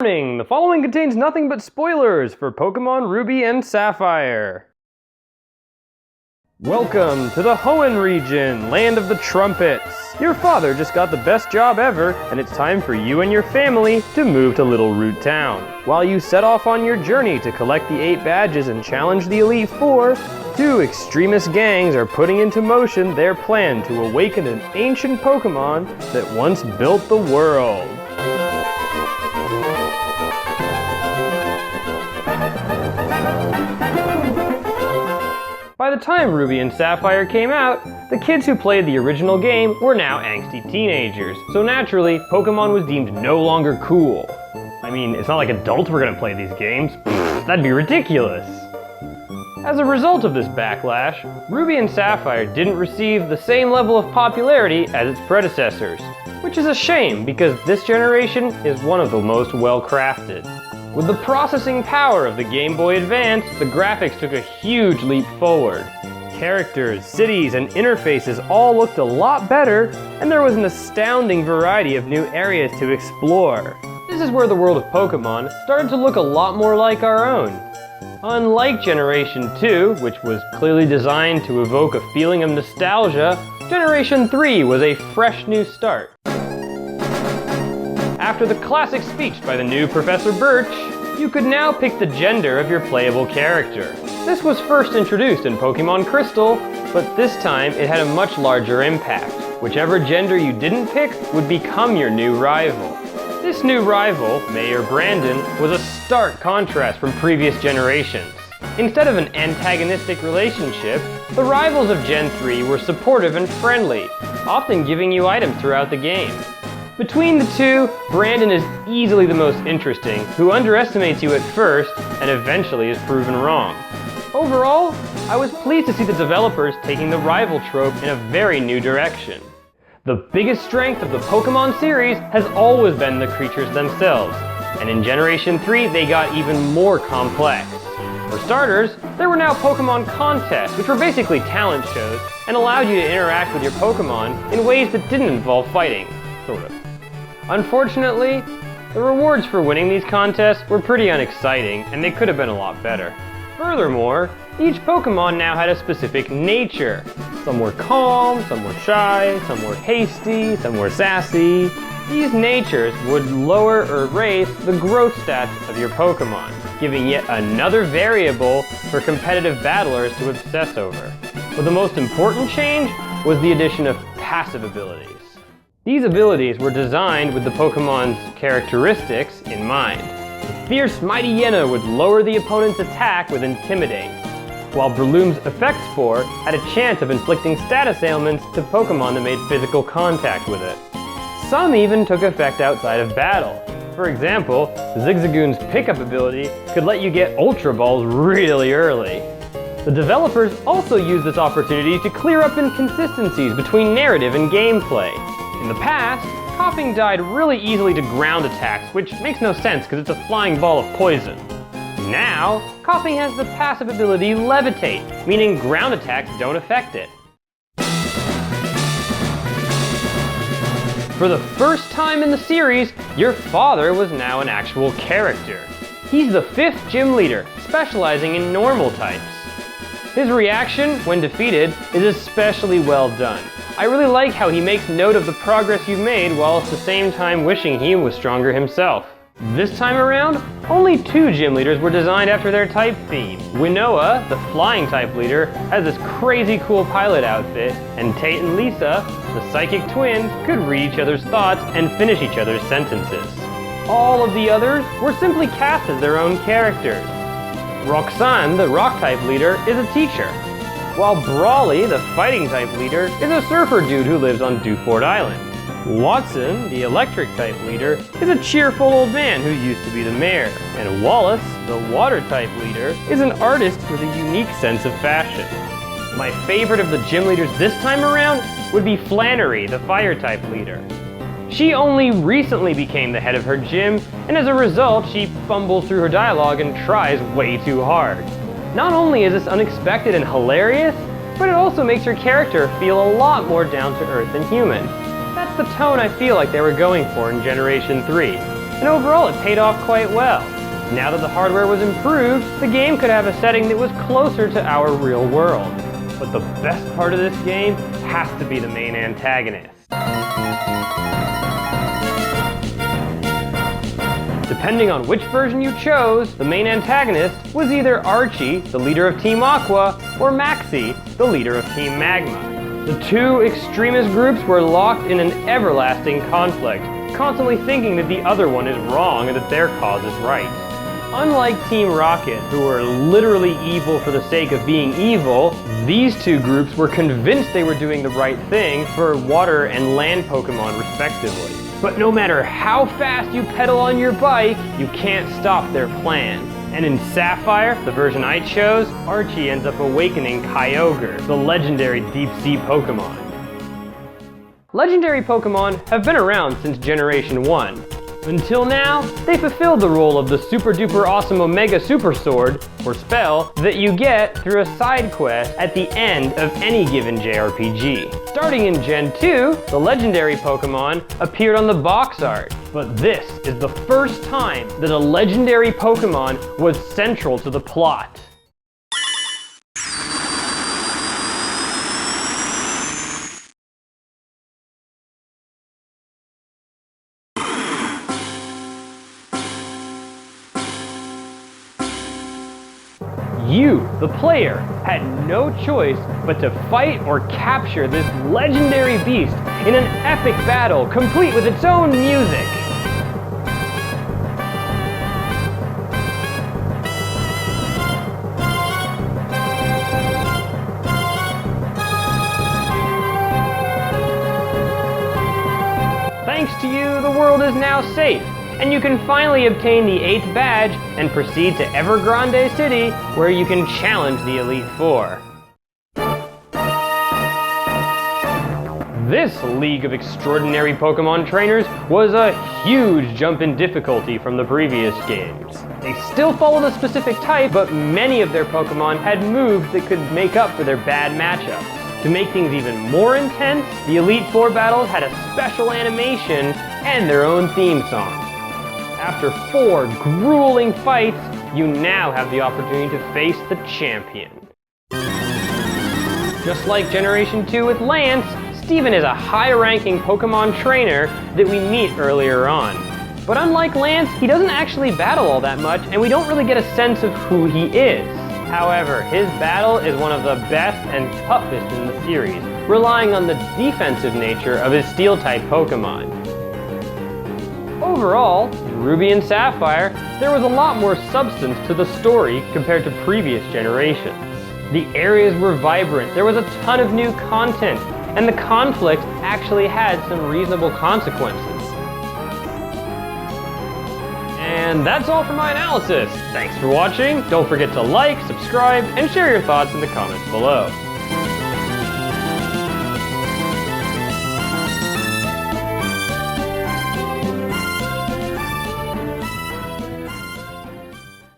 Warning! The following contains nothing but spoilers for Pokémon Ruby and Sapphire. Welcome to the Hoenn region, land of the trumpets. Your father just got the best job ever, and it's time for you and your family to move to Little Root Town. While you set off on your journey to collect the 8 badges and challenge the Elite Four, 2 extremist gangs are putting into motion their plan to awaken an ancient Pokémon that once built the world. By the time Ruby and Sapphire came out, the kids who played the original game were now angsty teenagers, so naturally, Pokémon was deemed no longer cool. I mean, it's not like adults were gonna play these games. That'd be ridiculous. As a result of this backlash, Ruby and Sapphire didn't receive the same level of popularity as its predecessors, which is a shame because this generation is one of the most well-crafted. With the processing power of the Game Boy Advance, the graphics took a huge leap forward. Characters, cities, and interfaces all looked a lot better, and there was an astounding variety of new areas to explore. This is where the world of Pokémon started to look a lot more like our own. Unlike Generation 2, which was clearly designed to evoke a feeling of nostalgia, Generation 3 was a fresh new start. After the classic speech by the new Professor Birch, you could now pick the gender of your playable character. This was first introduced in Pokémon Crystal, but this time it had a much larger impact. Whichever gender you didn't pick would become your new rival. This new rival, Mayor Brandon, was a stark contrast from previous generations. Instead of an antagonistic relationship, the rivals of Gen 3 were supportive and friendly, often giving you items throughout the game. Between the two, Brandon is easily the most interesting, who underestimates you at first and eventually is proven wrong. Overall, I was pleased to see the developers taking the rival trope in a very new direction. The biggest strength of the Pokémon series has always been the creatures themselves, and in Generation 3 they got even more complex. For starters, there were now Pokémon contests, which were basically talent shows, and allowed you to interact with your Pokémon in ways that didn't involve fighting, sort of. Unfortunately, the rewards for winning these contests were pretty unexciting, and they could have been a lot better. Furthermore, each Pokémon now had a specific nature. Some were calm, some were shy, some were hasty, some were sassy. These natures would lower or raise the growth stats of your Pokémon, giving yet another variable for competitive battlers to obsess over. But the most important change was the addition of passive abilities. These abilities were designed with the Pokémon's characteristics in mind. The fierce Mighty Yenna would lower the opponent's attack with Intimidate, while Breloom's Effect Spore had a chance of inflicting status ailments to Pokémon that made physical contact with it. Some even took effect outside of battle. For example, Zigzagoon's pickup ability could let you get Ultra Balls really early. The developers also used this opportunity to clear up inconsistencies between narrative and gameplay. In the past, Coughing died really easily to ground attacks, which makes no sense because it's a flying ball of poison. Now, Coughing has the passive ability Levitate, meaning ground attacks don't affect it. For the first time in the series, your father was now an actual character. He's the 5th gym leader, specializing in normal types. His reaction, when defeated, is especially well done. I really like how he makes note of the progress you've made while at the same time wishing he was stronger himself. This time around, only 2 gym leaders were designed after their type theme. Winnowa, the flying type leader, has this crazy cool pilot outfit, and Tate and Lisa, the psychic twins, could read each other's thoughts and finish each other's sentences. All of the others were simply cast as their own characters. Roxanne, the rock type leader, is a teacher, while Brawly, the fighting type leader, is a surfer dude who lives on Dewford Island. Watson, the electric type leader, is a cheerful old man who used to be the mayor. And Wallace, the water type leader, is an artist with a unique sense of fashion. My favorite of the gym leaders this time around would be Flannery, the fire type leader. She only recently became the head of her gym, and as a result, she fumbles through her dialogue and tries way too hard. Not only is this unexpected and hilarious, but it also makes your character feel a lot more down to earth and human. That's the tone I feel like they were going for in Generation 3. and overall it paid off quite well. Now that the hardware was improved, the game could have a setting that was closer to our real world. But the best part of this game has to be the main antagonist. Depending on which version you chose, the main antagonist was either Archie, the leader of Team Aqua, or Maxie, the leader of Team Magma. The two extremist groups were locked in an everlasting conflict, constantly thinking that the other one is wrong and that their cause is right. Unlike Team Rocket, who were literally evil for the sake of being evil, these two groups were convinced they were doing the right thing for water and land Pokemon respectively. But no matter how fast you pedal on your bike, you can't stop their plan. And in Sapphire, the version I chose, Archie ends up awakening Kyogre, the legendary deep-sea Pokemon. Legendary Pokemon have been around since Generation 1. Until now, they fulfilled the role of the super duper awesome Omega Super Sword, or spell, that you get through a side quest at the end of any given JRPG. Starting in Gen 2, the legendary Pokemon appeared on the box art, but this is the first time that a legendary Pokemon was central to the plot. You, the player, had no choice but to fight or capture this legendary beast in an epic battle complete with its own music. Thanks to you, the world is now safe, and you can finally obtain the 8th badge and proceed to Evergrande City, where you can challenge the Elite Four. This League of Extraordinary Pokemon Trainers was a huge jump in difficulty from the previous games. They still followed a specific type, but many of their Pokemon had moves that could make up for their bad matchups. To make things even more intense, the Elite Four battles had a special animation and their own theme song. After 4 grueling fights, you now have the opportunity to face the champion. Just like Generation 2 with Lance, Steven is a high-ranking Pokemon trainer that we meet earlier on. But unlike Lance, he doesn't actually battle all that much, and we don't really get a sense of who he is. However, his battle is one of the best and toughest in the series, relying on the defensive nature of his Steel-type Pokemon. Overall, in Ruby and Sapphire, there was a lot more substance to the story compared to previous generations. The areas were vibrant, there was a ton of new content, and the conflict actually had some reasonable consequences. And that's all for my analysis. Thanks for watching. Don't forget to like, subscribe, and share your thoughts in the comments below.